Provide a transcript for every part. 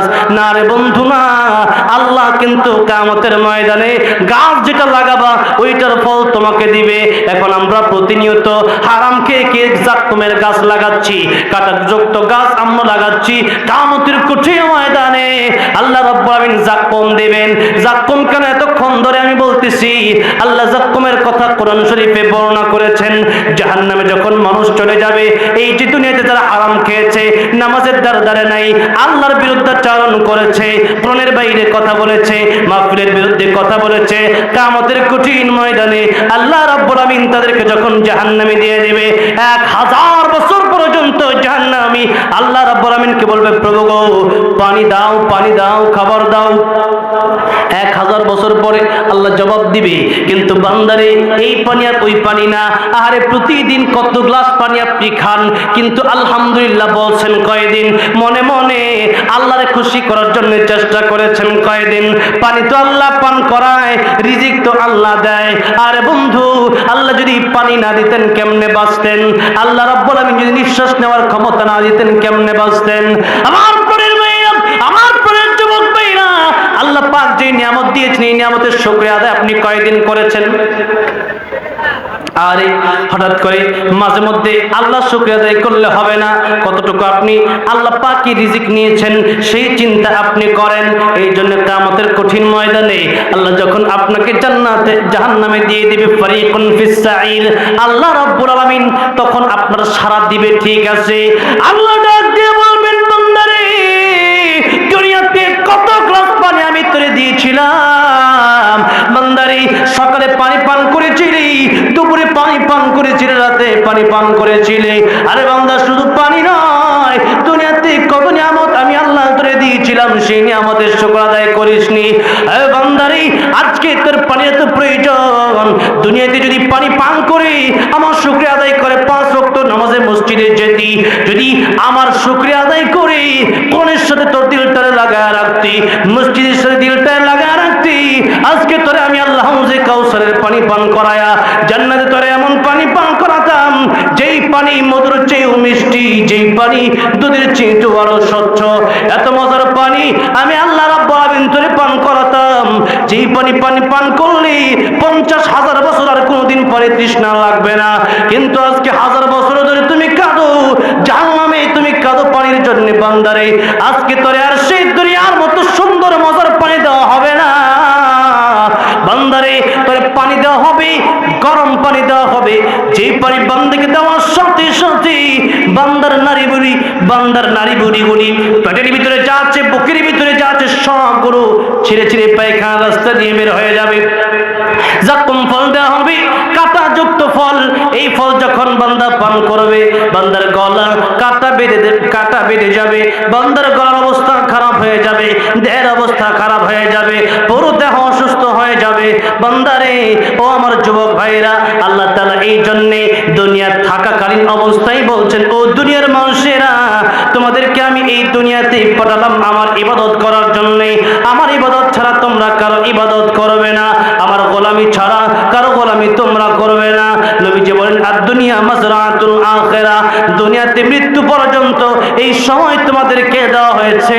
গাছ না রে বন্ধু না। আল্লাহ কিন্তু কিয়ামতের ময়দানে গাছ যেটা লাগাবা ওইটার ফল তোমাকে দিবে। এখন আমরা প্রতিনিয়ত হারাম খেয়ে খেয়ে জাক্কুমের গাছ লাগাচ্ছি, কাঁটাযুক্ত গাছ আমরা লাগাচ্ছি। কিয়ামতের কঠিন ময়দানে আল্লাহ রাব্বুল আলামিন জাক্কুম দিবেন। জাক্কুম কেন এতক্ষণ ধরে আমি বলতেছি? আল্লাহ জাক্কুমের কথা কোরআন শরীফে বর্ণনা করেছেন। জাহান্নামে যখন মানুষ চলে যাবে, এই যে দুনিয়াতে যারা হারাম খেয়েছে, নামাজের দ্বারে নাই, আল্লাহর বিরুদ্ধাচরণ করেছে, কোরআনের বাইরে কথা বলেছে, মাহফিলের বিরুদ্ধে কথা বলেছে, কিয়ামতের কঠিন ময়দানে আল্লাহ রাব্বুল আলামিন তাদেরকে যখন জাহান্নামে দিয়ে দেবে, 1000 বছর পর্যন্ত জাহান্নামী আল্লাহ রাব্বুল আলামিনকে বলবে, প্রভু গো পানি দাও, পানি দাও, খাবার দাও। 1000 বছর পরে আল্লাহ জবাব দিবে, কিন্তু বান্দারে এই পানি আর ওই পানি না। আরে প্রতিদিন কত গ্লাস পানি আপনি খান, কিন্তু আলহামদুলিল্লাহ বলছেন কয়দিন? মনে মনে আল্লাহরে খুশি করার জন্য চেষ্টা করেছেন কয়দিন? পানি তো আল্লাহ পান করায়, রিজিক তো আল্লাহ দেয়। আরে বন্ধু, আল্লাহ যদি পানি না দিতেন কেমনে বাঁচতেন? আল্লাহ রাব্বুল আলামিন যদি নিঃশ্বাস নেওয়ার ক্ষমতা না দিতেন কেমনে বাঁচতেন? আমার পরের ভাইরা, আমার পরের যুবক ভাইরা, আল্লাহ পাক যে নিয়ামত দিয়েছেন এই নিয়ামতের শুকরিয়া আদায় আপনি কয়দিন করেছেন? আরে হঠাৎ করে মাঝে মধ্যে আল্লাহ শুকরিয়া আদায় করলে হবে না। কতটুকু আপনি আল্লাহ পাকই রিজিক নিয়েছেন সেই চিন্তা আপনি করেন। এই জন্য কিয়ামতের কঠিন ময়দানে আল্লাহ যখন আপনাকে জান্নাতে জাহান্নামে দিয়ে দিবে, ফারিকুন ফিস সাঈর, আল্লাহ রাব্বুল আলামিন তখন আপনার সারা দিবে। ঠিক আছে, আল্লাহ ডাক দিয়ে বলবেন, বান্দারে দুনিয়াতে কত গ্লাস পানি আমি তোরে দিয়েছিলাম। বান্দারে সকালে পানি পান করেছিলি, দুপুরে পানি পান করেছিলে, রাতে পানি পান করেছিলে। আরে বান্দা শুধু পানি নয়, দুনিয়াতে কত নিয়ামত আমি আল্লাহ তোরে দিয়েছিলাম, সেই নিয়ামতের শুকর আদায় করিসনি। আরে বান্দারে আজকে তোর পানি এত প্রয়োজন, দুনিয়াতে যদি পানি পান করে আমার শুকরিয়া আদায় করে 5 ওয়াক্ত নামাজে মসজিদে যেতি, যদি আমার শুকরিয়া আদায় করে কোরআনের সাথে তোর দিলটারে লাগায় রাখতি, মসজিদের সাথে দিলটারে লাগায় রাখতি, আজকে তোরে আমি আল্লাহ হাউজে কাউসারের পানি পান করায়া জান্নাতে তোরে এমন পানি পান করাতাম যেই পানি মধুর চেয়েও মিষ্টি, যেই পানি দুধের চেয়েও আরো স্বচ্ছ। এত মজার পানি আমি আল্লাহ রাব্বুল আলামিন তোরে পান করাতাম, যেই পানি পান করলে 50,000 বছর আর কোনোদিন পরে তৃষ্ণা লাগবে না। কিন্তু আজকে 1000 বছর ধরে তুমি কাঁদো জাহান্নামে, তুমি কাঁদো পানির জন্য। বান্দারে আজকে তোরে আর সেই দুনিয়ার মতো সুন্দর মজার পানি দেওয়া হবে না। বান্দারে তোরে পানি দেওয়া হবে, গরম পানি দেওয়া হবে, যেই পানি বান্দাকে দেওয়ার সাথে সাথে বান্দার নারী বুড়িগুলি পেটের ভিতরে যা আছে, বুকের ভিতরে যা আছে সবগুলো ছিঁড়ে ছিঁড়ে পায়খানা রাস্তা দিয়ে বের হয়ে যাবে। জাক্কুম ফল দেওয়া হবে, কাঁটাযুক্ত ফল। এই ফল যখন বান্দা পান করবে, বান্দার গলা কাঁটা বেঁধে যাবে, বান্দার গলার অবস্থা খারাপ হয়ে যাবে, দেহের অবস্থা খারাপ হয়ে যাবে, পুরো দেহ অসুস্থ হয়ে যাবে। বান্দারে ও আমার যুবক ভাইরা, আল্লাহ তাআলা এই জন্য দুনিয়ার থাকাকালীন অবস্থায় বলছেন, ও দুনিয়ার মানুষেরা, তোমাদেরকে আমি এই দুনিয়াতে পাঠালাম আমার ইবাদত করার জন্য। আমার ইবাদত ছাড়া তোমরা কারো ইবাদত করবে না, আমার গোলামি ছাড়া কারো গোলামি তোমরা করবে না। নবীজি বলেন, আদ-দুনিয়া মাজরাতুল আখিরা, দুনিয়াতে মৃত্যু পর্যন্ত এই সময় তোমাদেরকে দেওয়া হয়েছে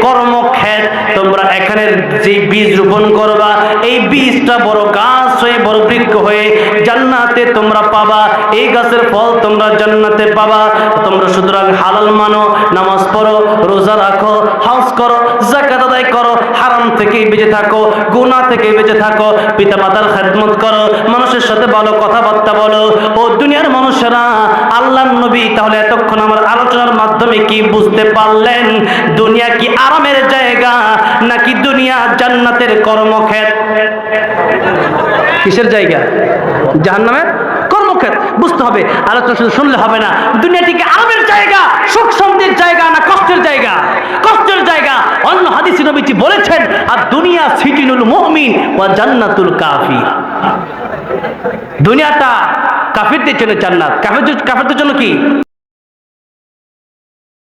কর্মক্ষেত। তোমরা এখানে যে বীজ রোপণ করবা, এই বীজটা বড় গাছ হয়ে বড় বৃক্ষ হয়ে জান্নাতে তোমরা পাবা, এই গাছের ফল তোমরা জান্নাতে পাবা। তোমরা সুতরাং হালাল মানো, নামাজ পড়ো, রোজা রাখো, হজ করো, যাকাত আদায় করো, হারাম থেকে বেঁচে থাকো, গুনাহ থেকে বেঁচে থাকো, পিতামাতার খেদমত করো, মানুষের সাথে ভালো কথাবার্তা বলো। ও দুনিয়ার মানুষেরা, আল্লাহর নবী তাহলে এতক্ষণ আমার আলোচনার মাধ্যমে কি বুঝতে পারলেন? দুনিয়া কি আরামের জায়গা নাকি দুনিয়া জান্নাতের কর্মক্ষেত? কিসের জায়গা? জাহান্নামের কর্মক্ষেত। বুঝতে হবে, আলোচনা শুধু শুনলে হবে না। দুনিয়াটি কি আরামের জায়গা, সুখ শান্তির জায়গা না কষ্টের জায়গা? কষ্টের জায়গা। অন্য হাদিসে নবীজি বলেছেন, আর দুনিয়া সিজনুল মুমিন ওয়া জান্নাতুল কাফির। দুনিয়াটা কাফিরদের জন্য জান্নাত, কাফিরদের জন্য কি?